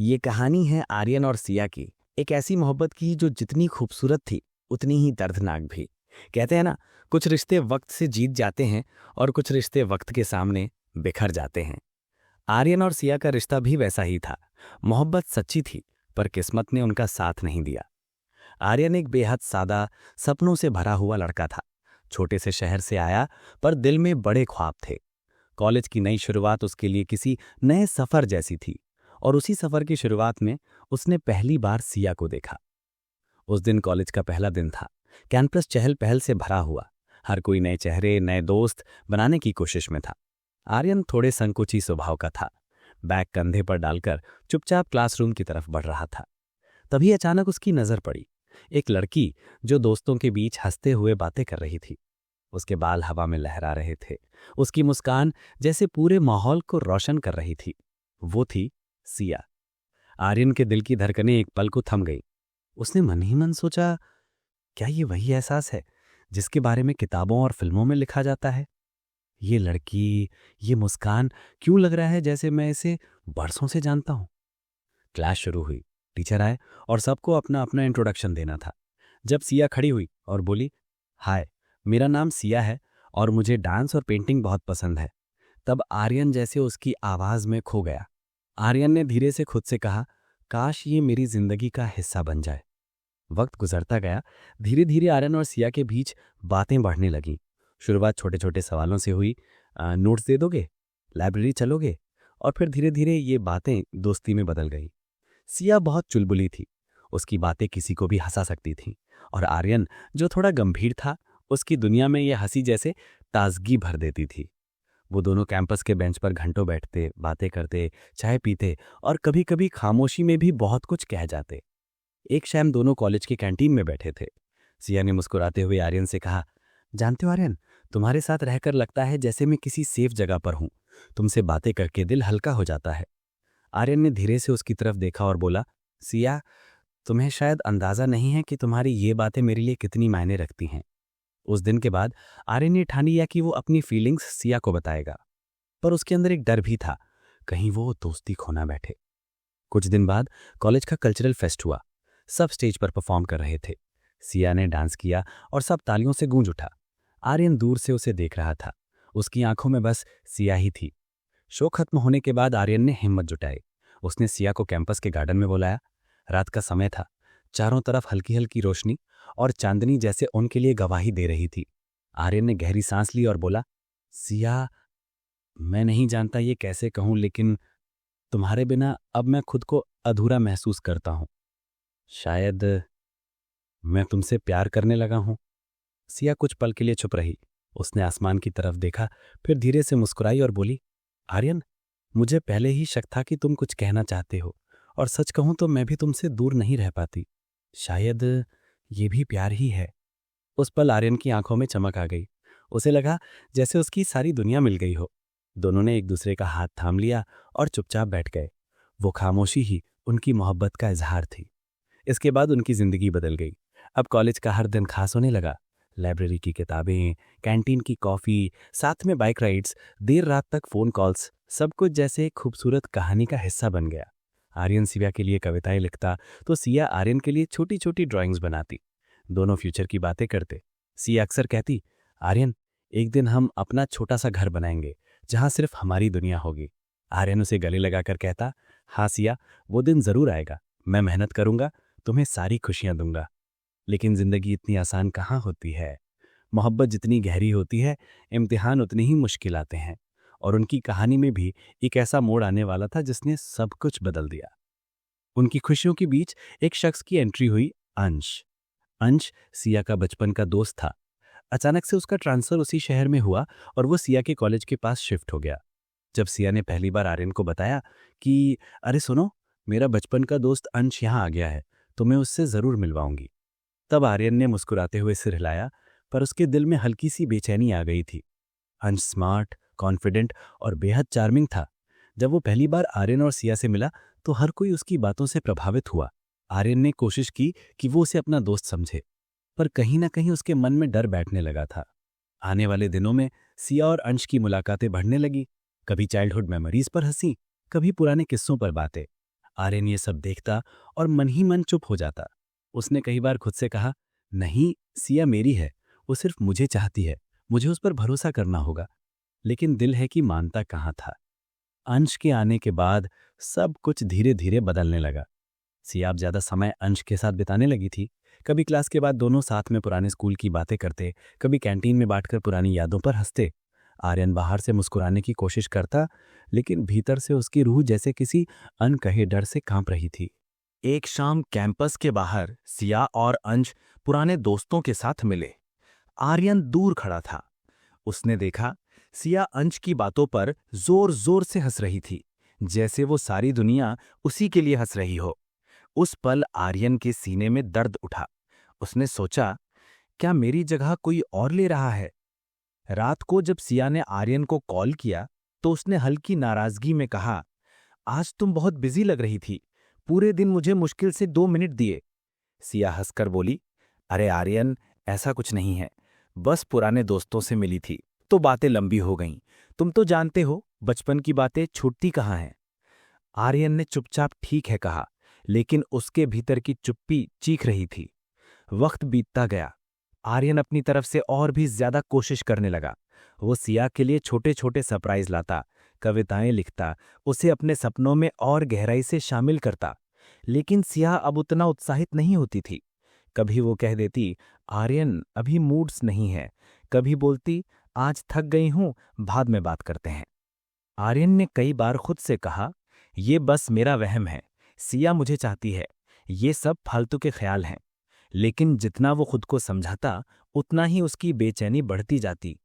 ये कहानी है आर्यन और सिया की। एक ऐसी मोहब्बत की जो जितनी खूबसूरत थी उतनी ही दर्दनाक भी। कहते हैं ना, कुछ रिश्ते वक्त से जीत जाते हैं और कुछ रिश्ते वक्त के सामने बिखर जाते हैं। आर्यन और सिया का रिश्ता भी वैसा ही था। मोहब्बत सच्ची थी, पर किस्मत ने उनका साथ नहीं दिया। आर्यन एक बेहद सादा, सपनों से भरा हुआ लड़का था। छोटे से शहर से आया, पर दिल में बड़े ख्वाब थे। कॉलेज की नई शुरुआत उसके लिए किसी नए सफर जैसी थी, और उसी सफर की शुरुआत में उसने पहली बार सिया को देखा। उस दिन कॉलेज का पहला दिन था। कैंपस चहल पहल से भरा हुआ। हर कोई नए चेहरे, नए दोस्त बनाने की कोशिश में था। आर्यन थोड़े संकोची स्वभाव का था। बैग कंधे पर डालकर चुपचाप क्लासरूम की तरफ बढ़ रहा था। तभी अचानक उसकी नजर पड़ी एक लड़की, जो दोस्तों के बीच हंसते हुए बातें कर रही थी। उसके बाल हवा में लहरा रहे थे। उसकी मुस्कान जैसे पूरे माहौल को रोशन कर रही थी। वो थी सिया। आर्यन के दिल की धड़कनें एक पल को थम गई। उसने मन ही मन सोचा, क्या ये वही एहसास है जिसके बारे में किताबों और फिल्मों में लिखा जाता है? ये लड़की, ये मुस्कान, क्यों लग रहा है जैसे मैं इसे बरसों से जानता हूं। क्लास शुरू हुई। टीचर आए और सबको अपना अपना इंट्रोडक्शन देना था। जब सिया खड़ी हुई और बोली, हाय, मेरा नाम सिया है और मुझे डांस और पेंटिंग बहुत पसंद है, तब आर्यन जैसे उसकी आवाज में खो गया। आर्यन ने धीरे से खुद से कहा, काश ये मेरी जिंदगी का हिस्सा बन जाए। वक्त गुजरता गया। धीरे धीरे आर्यन और सिया के बीच बातें बढ़ने लगीं। शुरुआत छोटे छोटे सवालों से हुई, नोट्स दे दोगे, लाइब्रेरी चलोगे, और फिर धीरे धीरे ये बातें दोस्ती में बदल गई। सिया बहुत चुलबुली थी। उसकी बातें किसी को भी हंसा सकती थीं, और आर्यन, जो थोड़ा गंभीर था, उसकी दुनिया में यह हंसी जैसे ताजगी भर देती थी। वो दोनों कैंपस के बेंच पर घंटों बैठते, बातें करते, चाय पीते, और कभी कभी खामोशी में भी बहुत कुछ कह जाते। एक शाम दोनों कॉलेज की कैंटीन में बैठे थे। सिया ने मुस्कुराते हुए आर्यन से कहा, जानते हो आर्यन, तुम्हारे साथ रहकर लगता है जैसे मैं किसी सेफ जगह पर हूं। तुमसे बातें करके दिल हल्का हो जाता है। आर्यन ने धीरे से उसकी तरफ देखा और बोला, सिया, तुम्हें शायद अंदाजा नहीं है कि तुम्हारी ये बातें मेरे लिए कितनी मायने रखती हैं। उस दिन के बाद आर्यन ने ठान लिया कि वो अपनी फीलिंग्स सिया को बताएगा, पर उसके अंदर एक डर भी था, कहीं वो दोस्ती खो ना बैठे। कुछ दिन बाद कॉलेज का कल्चरल फेस्ट हुआ। सब स्टेज पर परफॉर्म कर रहे थे। सिया ने डांस किया और सब तालियों से गूंज उठा। आर्यन दूर से उसे देख रहा था। उसकी आंखों में बस सिया ही थी। शो खत्म होने के बाद आर्यन ने हिम्मत जुटाई। उसने सिया को कैंपस के गार्डन में बुलाया। रात का समय था। चारों तरफ हल्की हल्की रोशनी और चांदनी जैसे उनके लिए गवाही दे रही थी। आर्यन ने गहरी सांस ली और बोला, सिया, मैं नहीं जानता ये कैसे कहूं, लेकिन तुम्हारे बिना अब मैं खुद को अधूरा महसूस करता हूं। शायद मैं तुमसे प्यार करने लगा हूं। सिया कुछ पल के लिए चुप रही। उसने आसमान की तरफ देखा, फिर धीरे से मुस्कुराई और बोली, आर्यन, मुझे पहले ही शक था कि तुम कुछ कहना चाहते हो, और सच कहूं तो मैं भी तुमसे दूर नहीं रह पाती। शायद ये भी प्यार ही है। उस पल आर्यन की आंखों में चमक आ गई। उसे लगा जैसे उसकी सारी दुनिया मिल गई हो। दोनों ने एक दूसरे का हाथ थाम लिया और चुपचाप बैठ गए। वो खामोशी ही उनकी मोहब्बत का इजहार थी। इसके बाद उनकी जिंदगी बदल गई। अब कॉलेज का हर दिन खास होने लगा। लाइब्रेरी की किताबें, कैंटीन की कॉफी, साथ में बाइक राइड्स, देर रात तक फोन कॉल्स, सब कुछ जैसे एक खूबसूरत कहानी का हिस्सा बन गया। आर्यन सिया के लिए कविताएं लिखता, तो सिया आर्यन के लिए छोटी छोटी ड्राइंग्स बनाती। दोनों फ्यूचर की बातें करते। सिया अक्सर कहती, आर्यन, एक दिन हम अपना छोटा सा घर बनाएंगे जहां सिर्फ हमारी दुनिया होगी। आर्यन उसे गले लगाकर कहता, हाँ सिया, वो दिन जरूर आएगा। मैं मेहनत करूंगा, तुम्हें सारी खुशियां दूंगा। लेकिन जिंदगी इतनी आसान कहाँ होती है। मोहब्बत जितनी गहरी होती है, इम्तिहान उतनी ही मुश्किल आते हैं। और उनकी कहानी में भी एक ऐसा मोड़ आने वाला था जिसने सब कुछ बदल दिया। उनकी खुशियों के बीच एक शख्स की एंट्री हुई, अंश। अंश सिया का बचपन का दोस्त था। अचानक से उसका ट्रांसफर उसी शहर में हुआ और वो सिया के कॉलेज के पास शिफ्ट हो गया। जब सिया ने पहली बार आर्यन को बताया कि अरे सुनो, मेरा बचपन का दोस्त अंश यहाँ आ गया है, तो मैं उससे जरूर मिलवाऊंगी, तब आर्यन ने मुस्कुराते हुए सिर हिलाया, पर उसके दिल में हल्की सी बेचैनी आ गई थी। अंश स्मार्ट, कॉन्फिडेंट और बेहद चार्मिंग था। जब वो पहली बार आर्यन और सिया से मिला तो हर कोई उसकी बातों से प्रभावित हुआ। आर्यन ने कोशिश की कि वो उसे अपना दोस्त समझे, पर कहीं ना कहीं उसके मन में डर बैठने लगा था। आने वाले दिनों में सिया और अंश की मुलाकातें बढ़ने लगी। कभी चाइल्डहुड मेमोरीज पर हंसी, कभी पुराने किस्सों पर बातें। आर्यन ये सब देखता और मन ही मन चुप हो जाता। उसने कई बार खुद से कहा, नहीं, सिया मेरी है, वो सिर्फ मुझे चाहती है, मुझे उस पर भरोसा करना होगा। लेकिन दिल है कि मानता कहाँ था। अंश के आने के बाद सब कुछ धीरे धीरे बदलने लगा। सिया अब ज्यादा समय अंश के साथ बिताने लगी थी। कभी क्लास के बाद दोनों साथ में पुराने स्कूल की बातें करते, कभी कैंटीन में बैठकर पुरानी यादों पर हंसते। आर्यन बाहर से मुस्कुराने की कोशिश करता, लेकिन भीतर से उसकी रूह जैसे किसी अनकहे डर से कांप रही थी। एक शाम कैंपस के बाहर सिया और अंश पुराने दोस्तों के साथ मिले। आर्यन दूर खड़ा था। उसने देखा सिया अंश की बातों पर जोर जोर से हंस रही थी, जैसे वो सारी दुनिया उसी के लिए हंस रही हो। उस पल आर्यन के सीने में दर्द उठा। उसने सोचा, क्या मेरी जगह कोई और ले रहा है? रात को जब सिया ने आर्यन को कॉल किया तो उसने हल्की नाराजगी में कहा, आज तुम बहुत बिजी लग रही थी, पूरे दिन मुझे मुश्किल से 2 मिनट दिए। सिया हंसकर बोली, अरे आर्यन, ऐसा कुछ नहीं है, बस पुराने दोस्तों से मिली थी तो बातें लंबी हो गईं। तुम तो जानते हो बचपन की बातें छूटती कहाँ हैं। आर्यन ने चुपचाप ठीक है कहा, लेकिन उसके भीतर की चुप्पी चीख रही थी। वक्त बीतता गया। आर्यन अपनी तरफ से और भी ज्यादा कोशिश करने लगा। वो सिया के लिए छोटे छोटे सरप्राइज लाता, कविताएं लिखता, उसे अपने सपनों में और गहराई से शामिल करता। लेकिन सिया अब उतना उत्साहित नहीं होती थी। कभी वो कह देती, आर्यन अभी मूड्स नहीं है। कभी बोलती, आज थक गई हूं, बाद में बात करते हैं। आर्यन ने कई बार खुद से कहा, ये बस मेरा वहम है, सिया मुझे चाहती है, ये सब फालतू के ख्याल हैं। लेकिन जितना वो खुद को समझाता, उतना ही उसकी बेचैनी बढ़ती जाती।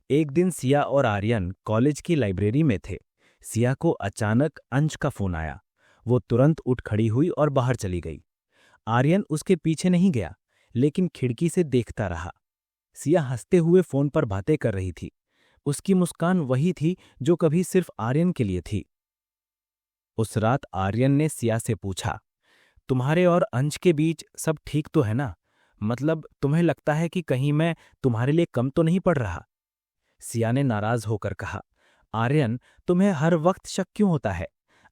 एक दिन सिया और आर्यन कॉलेज की लाइब्रेरी में थे। सिया को अचानक अंश का फोन आया। वो तुरंत उठ खड़ी हुई और बाहर चली गई। आर्यन उसके पीछे नहीं गया, लेकिन खिड़की से देखता रहा। सिया हंसते हुए फोन पर बातें कर रही थी। उसकी मुस्कान वही थी जो कभी सिर्फ आर्यन के लिए थी। उस रात आर्यन ने सिया से पूछा, तुम्हारे और अंश के बीच सब ठीक तो है ना? मतलब तुम्हें लगता है कि कहीं मैं तुम्हारे लिए कम तो नहीं पड़ रहा? सिया ने नाराज होकर कहा, आर्यन, तुम्हें हर वक्त शक क्यों होता है?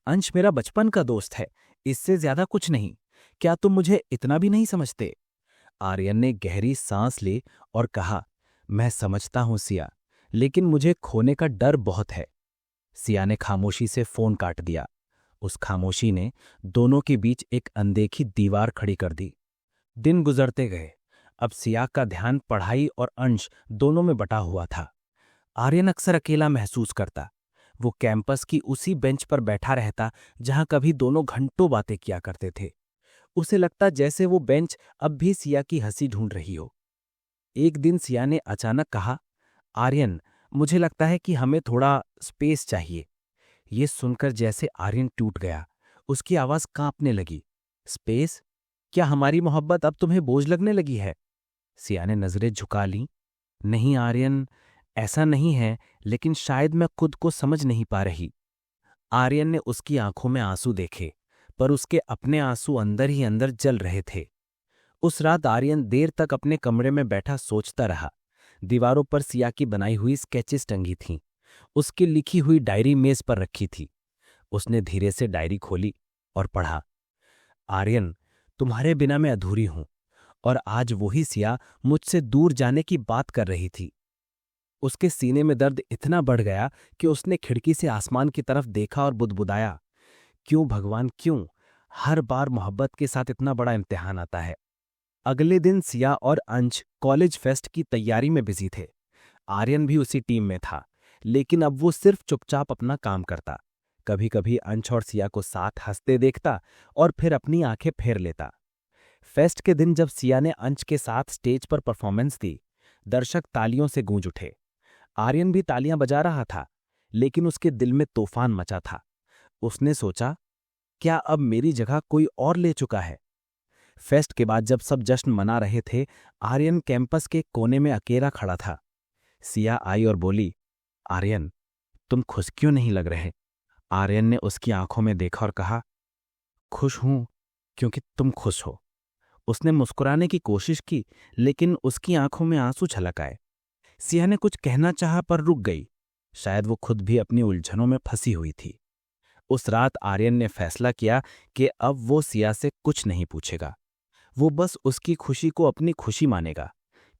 अंश मेरा बचपन का दोस्त है, इससे ज्यादा कुछ नहीं। क्या तुम मुझे इतना भी नहीं समझते? आर्यन ने गहरी सांस ली और कहा, मैं समझता हूं सिया, लेकिन मुझे खोने का डर बहुत है। सिया ने खामोशी से फोन काट दिया। उस खामोशी ने दोनों के बीच एक अनदेखी दीवार खड़ी कर दी। दिन गुजरते गए। अब सिया का ध्यान पढ़ाई और अंश दोनों में बटा हुआ था। आर्यन अक्सर अकेला महसूस करता। वो कैंपस की उसी बेंच पर बैठा रहता जहां कभी दोनों घंटों बातें किया करते थे। उसे लगता जैसे वो बेंच अब भी सिया की हंसी ढूंढ रही हो। एक दिन सिया ने अचानक कहा, आर्यन, मुझे लगता है कि हमें थोड़ा स्पेस चाहिए। ये सुनकर जैसे आर्यन टूट गया। उसकी आवाज कांपने लगी। स्पेस? क्या हमारी मोहब्बत अब तुम्हें बोझ लगने लगी है? सिया ने नजरें झुका लीं। नहीं आर्यन, ऐसा नहीं है, लेकिन शायद मैं खुद को समझ नहीं पा रही। आर्यन ने उसकी आंखों में आंसू देखे, पर उसके अपने आंसू अंदर ही अंदर जल रहे थे। उस रात आर्यन देर तक अपने कमरे में बैठा सोचता रहा। दीवारों पर सिया की बनाई हुई स्केचेस टंगी थीं। उसकी लिखी हुई डायरी मेज पर रखी थी। उसने धीरे से डायरी खोली और पढ़ा, आर्यन, तुम्हारे बिना मैं अधूरी हूं। और आज वही सिया मुझसे दूर जाने की बात कर रही थी। उसके सीने में दर्द इतना बढ़ गया कि उसने खिड़की से आसमान की तरफ देखा और बुदबुदाया, क्यों भगवान क्यों? हर बार मोहब्बत के साथ इतना बड़ा इम्तिहान आता है। अगले दिन सिया और अंश कॉलेज फेस्ट की तैयारी में बिजी थे। आर्यन भी उसी टीम में था, लेकिन अब वो सिर्फ चुपचाप अपना काम करता। कभी कभी अंश और सिया को साथ हंसते देखता और फिर अपनी आंखें फेर लेता। फेस्ट के दिन जब सिया ने अंश के साथ स्टेज पर परफॉर्मेंस दी, दर्शक तालियों से गूंज उठे। आर्यन भी तालियां बजा रहा था, लेकिन उसके दिल में तूफान मचा था। उसने सोचा, क्या अब मेरी जगह कोई और ले चुका है? फेस्ट के बाद जब सब जश्न मना रहे थे, आर्यन कैंपस के कोने में अकेला खड़ा था। सिया आई और बोली, आर्यन, तुम खुश क्यों नहीं लग रहे? आर्यन ने उसकी आंखों में देखा और कहा, खुश हूं क्योंकि तुम खुश हो। उसने मुस्कुराने की कोशिश की, लेकिन उसकी आंखों में आंसू छलक आए। सिया ने कुछ कहना चाहा पर रुक गई। शायद वो खुद भी अपनी उलझनों में फंसी हुई थी। उस रात आर्यन ने फैसला किया कि अब वो सिया से कुछ नहीं पूछेगा। वो बस उसकी खुशी को अपनी खुशी मानेगा,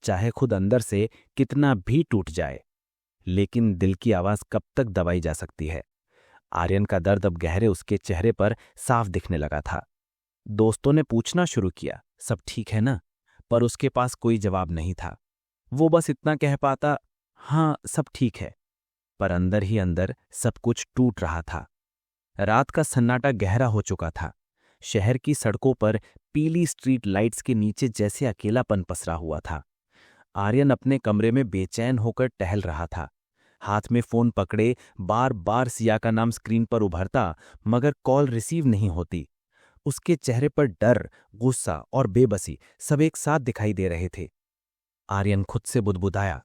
चाहे खुद अंदर से कितना भी टूट जाए। लेकिन दिल की आवाज कब तक दबाई जा सकती है? आर्यन का दर्द अब गहरे उसके चेहरे पर साफ दिखने लगा था। दोस्तों ने पूछना शुरू किया, सब ठीक है ना? पर उसके पास कोई जवाब नहीं था। वो बस इतना कह पाता, हाँ सब ठीक है। पर अंदर ही अंदर सब कुछ टूट रहा था। रात का सन्नाटा गहरा हो चुका था। शहर की सड़कों पर पीली स्ट्रीट लाइट्स के नीचे जैसे अकेलापन पसरा हुआ था। आर्यन अपने कमरे में बेचैन होकर टहल रहा था। हाथ में फोन पकड़े बार बार सिया का नाम स्क्रीन पर उभरता, मगर कॉल रिसीव नहीं होती। उसके चेहरे पर डर, गुस्सा और बेबसी सब एक साथ दिखाई दे रहे थे। आर्यन खुद से बुदबुदाया,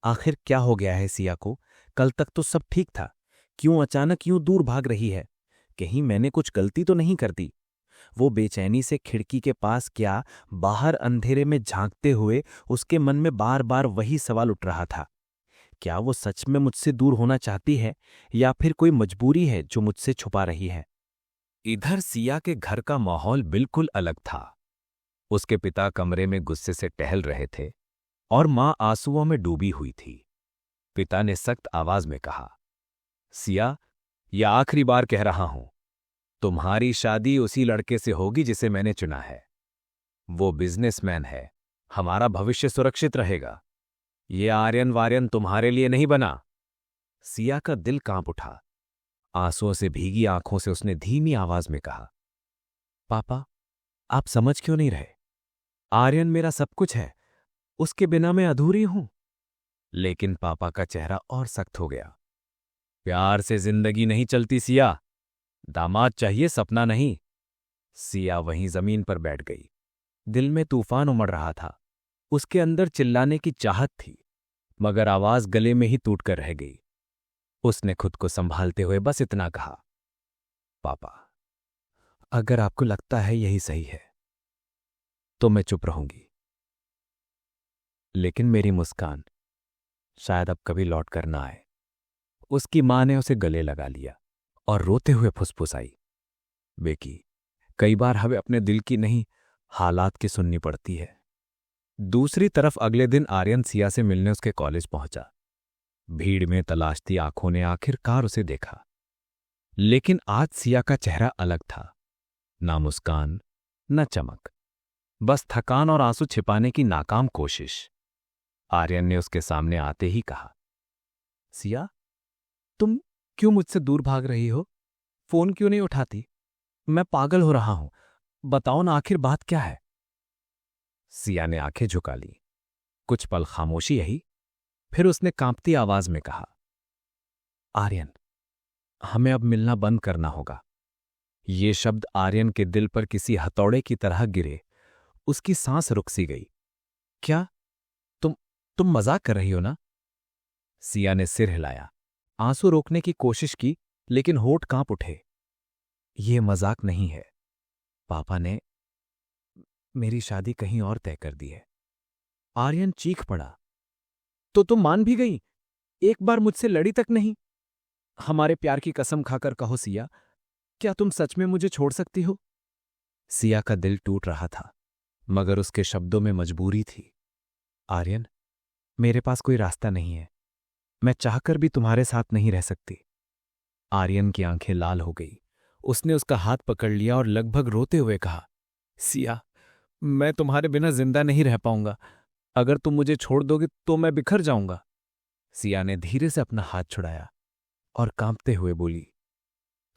आखिर क्या हो गया है सिया को? कल तक तो सब ठीक था, क्यों अचानक यूं दूर भाग रही है? कहीं मैंने कुछ गलती तो नहीं कर दी? वो बेचैनी से खिड़की के पास क्या बाहर अंधेरे में झांकते हुए उसके मन में बार बार वही सवाल उठ रहा था। क्या वो सच में मुझसे दूर होना चाहती है, या फिर कोई मजबूरी है जो मुझसे छुपा रही है? इधर सिया के घर का माहौल बिल्कुल अलग था। उसके पिता कमरे में गुस्से से टहल रहे थे और मां आंसुओं में डूबी हुई थी। पिता ने सख्त आवाज में कहा, सिया, यह आखिरी बार कह रहा हूं, तुम्हारी शादी उसी लड़के से होगी जिसे मैंने चुना है। वो बिजनेसमैन है, हमारा भविष्य सुरक्षित रहेगा। ये आर्यन वार्यन तुम्हारे लिए नहीं बना। सिया का दिल कांप उठा। आंसुओं से भीगी आंखों से उसने धीमी आवाज में कहा, पापा, आप समझ क्यों नहीं रहे? आर्यन मेरा सब कुछ है, उसके बिना मैं अधूरी हूं। लेकिन पापा का चेहरा और सख्त हो गया। प्यार से जिंदगी नहीं चलती सिया, दामाद चाहिए, सपना नहीं। सिया वहीं जमीन पर बैठ गई। दिल में तूफान उमड़ रहा था। उसके अंदर चिल्लाने की चाहत थी, मगर आवाज गले में ही टूट कर रह गई। उसने खुद को संभालते हुए बस इतना कहा, पापा, अगर आपको लगता है यही सही है तो मैं चुप रहूंगी। लेकिन मेरी मुस्कान शायद अब कभी लौट कर ना आए। उसकी मां ने उसे गले लगा लिया और रोते हुए फुसफुसाई, बेकी, कई बार हमें अपने दिल की नहीं, हालात की सुननी पड़ती है। दूसरी तरफ अगले दिन आर्यन सिया से मिलने उसके कॉलेज पहुंचा। भीड़ में तलाशती आंखों ने आखिरकार उसे देखा। लेकिन आज सिया का चेहरा अलग था। ना मुस्कान, न चमक, बस थकान और आंसू छिपाने की नाकाम कोशिश। आर्यन ने उसके सामने आते ही कहा, सिया, तुम क्यों मुझसे दूर भाग रही हो? फोन क्यों नहीं उठाती? मैं पागल हो रहा हूं, बताओ ना, आखिर बात क्या है? सिया ने आंखें झुका ली। कुछ पल खामोशी रही, फिर उसने कांपती आवाज में कहा, आर्यन, हमें अब मिलना बंद करना होगा। ये शब्द आर्यन के दिल पर किसी हथौड़े की तरह गिरे। उसकी सांस रुक सी गई। क्या तुम मजाक कर रही हो ना? सिया ने सिर हिलाया, आंसू रोकने की कोशिश की, लेकिन होठ कांप उठे। ये मजाक नहीं है। पापा ने मेरी शादी कहीं और तय कर दी है। आर्यन चीख पड़ा, तो तुम मान भी गई? एक बार मुझसे लड़ी तक नहीं? हमारे प्यार की कसम खाकर कहो सिया, क्या तुम सच में मुझे छोड़ सकती हो? सिया का दिल टूट रहा था, मगर उसके शब्दों में मजबूरी थी। आर्यन, मेरे पास कोई रास्ता नहीं है। मैं चाहकर भी तुम्हारे साथ नहीं रह सकती। आर्यन की आंखें लाल हो गई। उसने उसका हाथ पकड़ लिया और लगभग रोते हुए कहा, सिया, मैं तुम्हारे बिना जिंदा नहीं रह पाऊंगा। अगर तुम मुझे छोड़ दोगे तो मैं बिखर जाऊंगा। सिया ने धीरे से अपना हाथ छुड़ाया और कांपते हुए बोली,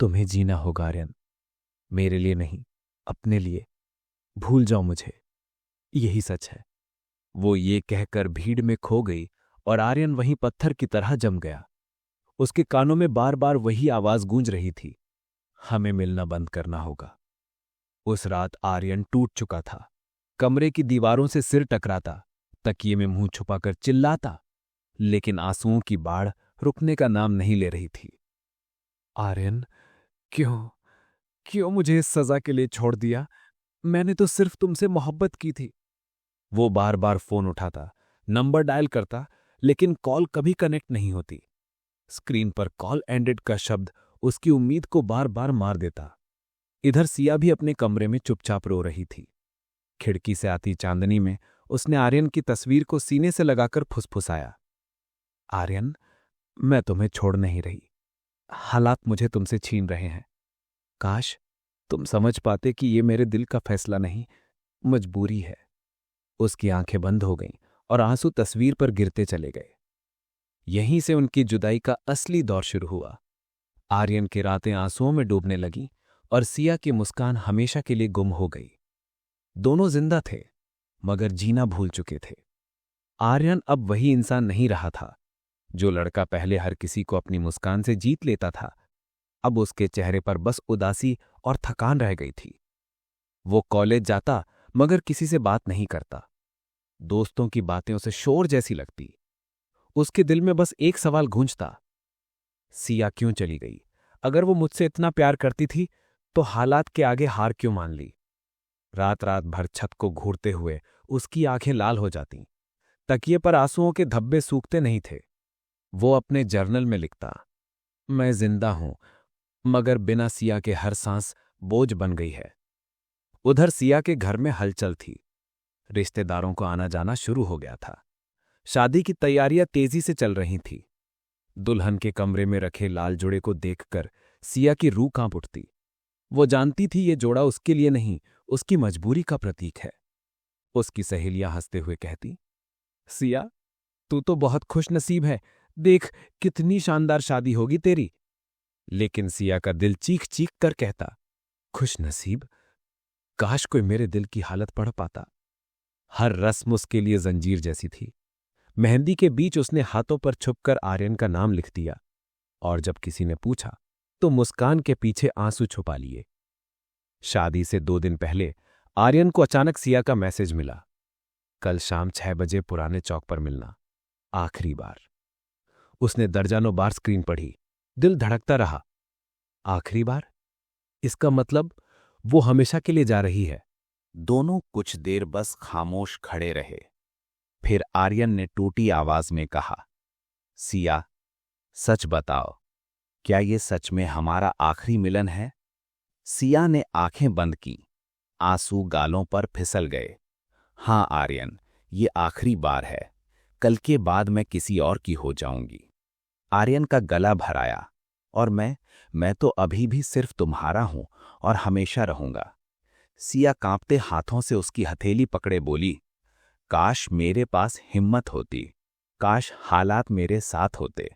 तुम्हें जीना होगा आर्यन, मेरे लिए नहीं, अपने लिए। भूल जाओ मुझे, यही सच है। वो ये कहकर भीड़ में खो गई और आर्यन वहीं पत्थर की तरह जम गया। उसके कानों में बार बार वही आवाज गूंज रही थी, हमें मिलना बंद करना होगा। उस रात आर्यन टूट चुका था। कमरे की दीवारों से सिर टकराता, तकिए में मुंह छुपाकर चिल्लाता, लेकिन आंसुओं की बाढ़ रुकने का नाम नहीं ले रही थी। आर्यन, क्यों मुझे इस सजा के लिए छोड़ दिया? मैंने तो सिर्फ तुमसे मोहब्बत की थी। वो बार बार फोन उठाता, नंबर डायल करता, लेकिन कॉल कभी कनेक्ट नहीं होती। स्क्रीन पर कॉल एंडेड का शब्द उसकी उम्मीद को बार बार मार देता। इधर सिया भी अपने कमरे में चुपचाप रो रही थी। खिड़की से आती चांदनी में उसने आर्यन की तस्वीर को सीने से लगाकर फुसफुसाया, आर्यन, मैं तुम्हें छोड़ नहीं रही। हालात मुझे तुमसे छीन रहे हैं। काश तुम समझ पाते कि ये मेरे दिल का फैसला नहीं, मजबूरी है। उसकी आंखें बंद हो गईं और आंसू तस्वीर पर गिरते चले गए। यहीं से उनकी जुदाई का असली दौर शुरू हुआ। आर्यन की रातें आंसुओं में डूबने लगीं और सिया की मुस्कान हमेशा के लिए गुम हो गई। दोनों जिंदा थे, मगर जीना भूल चुके थे। आर्यन अब वही इंसान नहीं रहा था। जो लड़का पहले हर किसी को अपनी मुस्कान से जीत लेता था, अब उसके चेहरे पर बस उदासी और थकान रह गई थी। वो कॉलेज जाता मगर किसी से बात नहीं करता। दोस्तों की बातें उसे शोर जैसी लगती। उसके दिल में बस एक सवाल गूंजता, सिया क्यों चली गई? अगर वो मुझसे इतना प्यार करती थी तो हालात के आगे हार क्यों मान ली? रात रात भर छत को घूरते हुए उसकी आंखें लाल हो जातीं। तकिए पर आंसुओं के धब्बे सूखते नहीं थे। वो अपने जर्नल में लिखता, मैं जिंदा हूं, मगर बिना सिया के हर सांस बोझ बन गई है। उधर सिया के घर में हलचल थी। रिश्तेदारों को आना जाना शुरू हो गया था। शादी की तैयारियां तेजी से चल रही थी। दुल्हन के कमरे में रखे लाल जोड़े को देखकर सिया की रूह कांप उठती। वो जानती थी ये जोड़ा उसके लिए नहीं, उसकी मजबूरी का प्रतीक है। उसकी सहेलियां हंसते हुए कहती, सिया, तू तो बहुत खुशनसीब है। देख कितनी शानदार शादी होगी तेरी। लेकिन सिया का दिल चीख चीख कर कहता, खुशनसीब? काश कोई मेरे दिल की हालत पढ़ पाता। हर रस्म उसके लिए जंजीर जैसी थी। मेहंदी के बीच उसने हाथों पर छुपकर आर्यन का नाम लिख दिया, और जब किसी ने पूछा तो मुस्कान के पीछे आंसू छुपा लिए। शादी से 2 दिन पहले आर्यन को अचानक सिया का मैसेज मिला, कल शाम 6 बजे पुराने चौक पर मिलना, आखिरी बार। उसने दर्जनों बार स्क्रीन पढ़ी। दिल धड़कता रहा। आखिरी बार? इसका मतलब वो हमेशा के लिए जा रही है। दोनों कुछ देर बस खामोश खड़े रहे। फिर आर्यन ने टूटी आवाज में कहा, सिया, सच बताओ, क्या ये सच में हमारा आखिरी मिलन है? सिया ने आंखें बंद की। आंसू गालों पर फिसल गए। हां आर्यन, ये आखिरी बार है। कल के बाद मैं किसी और की हो जाऊंगी। आर्यन का गला भराया। और मैं तो अभी भी सिर्फ तुम्हारा हूं और हमेशा रहूंगा। सिया कांपते हाथों से उसकी हथेली पकड़े बोली, काश मेरे पास हिम्मत होती, काश हालात मेरे साथ होते,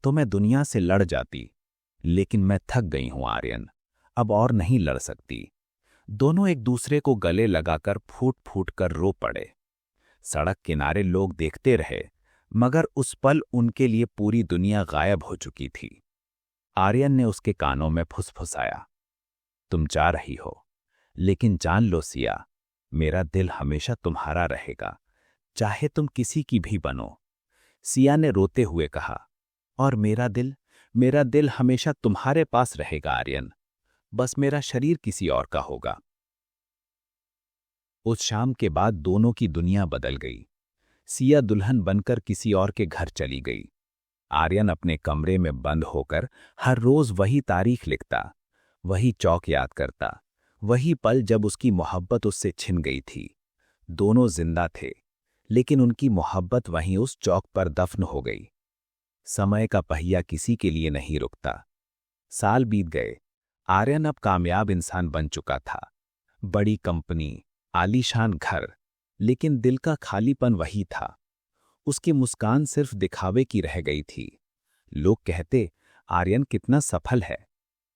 तो मैं दुनिया से लड़ जाती। लेकिन मैं थक गई हूं आर्यन, अब और नहीं लड़ सकती। दोनों एक दूसरे को गले लगाकर फूट फूट कर रो पड़े। सड़क किनारे लोग देखते रहे, मगर उस पल उनके लिए पूरी दुनिया गायब हो चुकी थी। आर्यन ने उसके कानों में फुसफुसाया, तुम जा रही हो, लेकिन जान लो सिया, मेरा दिल हमेशा तुम्हारा रहेगा, चाहे तुम किसी की भी बनो। सिया ने रोते हुए कहा, और मेरा दिल हमेशा तुम्हारे पास रहेगा आर्यन, बस मेरा शरीर किसी और का होगा। उस शाम के बाद दोनों की दुनिया बदल गई। सिया दुल्हन बनकर किसी और के घर चली गई। आर्यन अपने कमरे में बंद होकर हर रोज वही तारीख लिखता, वही चौक याद करता, वही पल जब उसकी मोहब्बत उससे छिन गई थी। दोनों जिंदा थे, लेकिन उनकी मोहब्बत वहीं उस चौक पर दफन हो गई। समय का पहिया किसी के लिए नहीं रुकता। साल बीत गए। आर्यन अब कामयाब इंसान बन चुका था। बड़ी कंपनी, आलीशान घर, लेकिन दिल का खालीपन वही था। उसकी मुस्कान सिर्फ दिखावे की रह गई थी। लोग कहते आर्यन कितना सफल है,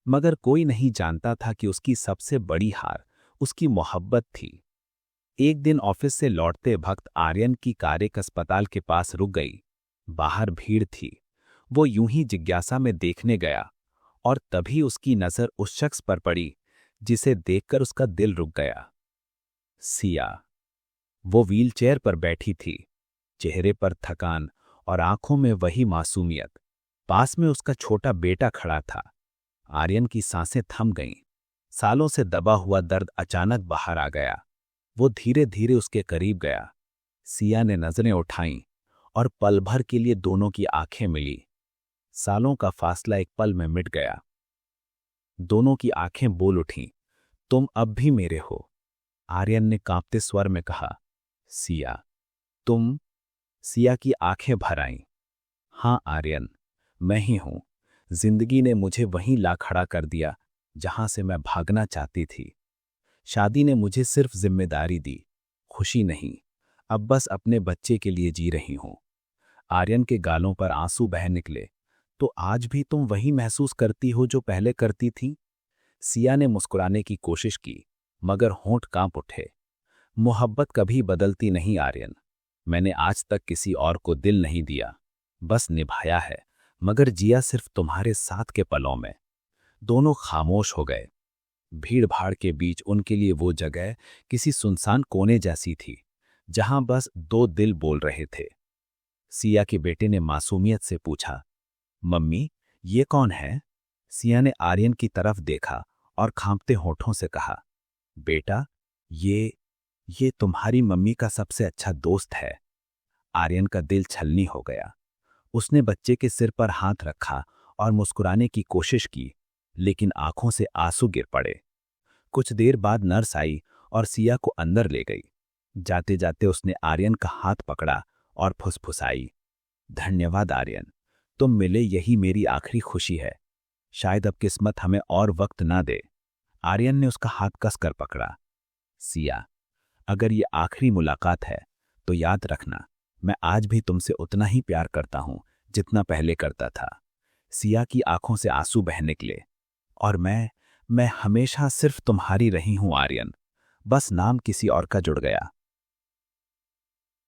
मगर कोई नहीं जानता था कि उसकी सबसे बड़ी हार उसकी मोहब्बत थी। एक दिन ऑफिस से लौटते वक्त आर्यन की कार एक अस्पताल के पास रुक गई। बाहर भीड़ थी। वो यूं ही जिज्ञासा में देखने गया, और तभी उसकी नजर उस शख्स पर पड़ी जिसे देखकर उसका दिल रुक गया। सिया। वो व्हीलचेयर पर बैठी थी, चेहरे पर थकान और आंखों में वही मासूमियत। पास में उसका छोटा बेटा खड़ा था। आर्यन की सांसें थम गईं। सालों से दबा हुआ दर्द अचानक बाहर आ गया। वो धीरे धीरे उसके करीब गया। सिया ने नजरें उठाईं और पल भर के लिए दोनों की आंखें मिली। सालों का फासला एक पल में मिट गया। दोनों की आंखें बोल उठीं। तुम अब भी मेरे हो। आर्यन ने कांपते स्वर में कहा, सिया, तुम? सिया की आंखें भर आईं। हाँ आर्यन, मैं ही हूं। जिंदगी ने मुझे वहीं ला खड़ा कर दिया जहां से मैं भागना चाहती थी। शादी ने मुझे सिर्फ जिम्मेदारी दी, खुशी नहीं। अब बस अपने बच्चे के लिए जी रही हूं। आर्यन के गालों पर आंसू बह निकले। तो आज भी तुम वही महसूस करती हो जो पहले करती थी? सिया ने मुस्कुराने की कोशिश की, मगर होंठ कांप उठे। मोहब्बत कभी बदलती नहीं आर्यन। मैंने आज तक किसी और को दिल नहीं दिया, बस निभाया है, मगर जिया सिर्फ तुम्हारे साथ के पलों में। दोनों खामोश हो गए। भीड़ भाड़ के बीच उनके लिए वो जगह किसी सुनसान कोने जैसी थी, जहां बस दो दिल बोल रहे थे। सिया के बेटे ने मासूमियत से पूछा, मम्मी, ये कौन है? सिया ने आर्यन की तरफ देखा और खांपते होठों से कहा, बेटा, ये तुम्हारी मम्मी का सबसे अच्छा दोस्त है। आर्यन का दिल छलनी हो गया। उसने बच्चे के सिर पर हाथ रखा और मुस्कुराने की कोशिश की, लेकिन आंखों से आंसू गिर पड़े। कुछ देर बाद नर्स आई और सिया को अंदर ले गई। जाते जाते उसने आर्यन का हाथ पकड़ा और फुसफुसाई, धन्यवाद आर्यन, तुम मिले यही मेरी आखिरी खुशी है। शायद अब किस्मत हमें और वक्त ना दे। आर्यन ने उसका हाथ कसकर पकड़ा। सिया, अगर ये आखिरी मुलाकात है तो याद रखना, मैं आज भी तुमसे उतना ही प्यार करता हूं जितना पहले करता था। सिया की आंखों से आंसू बह निकले। और मैं हमेशा सिर्फ तुम्हारी रही हूं आर्यन। बस नाम किसी और का जुड़ गया।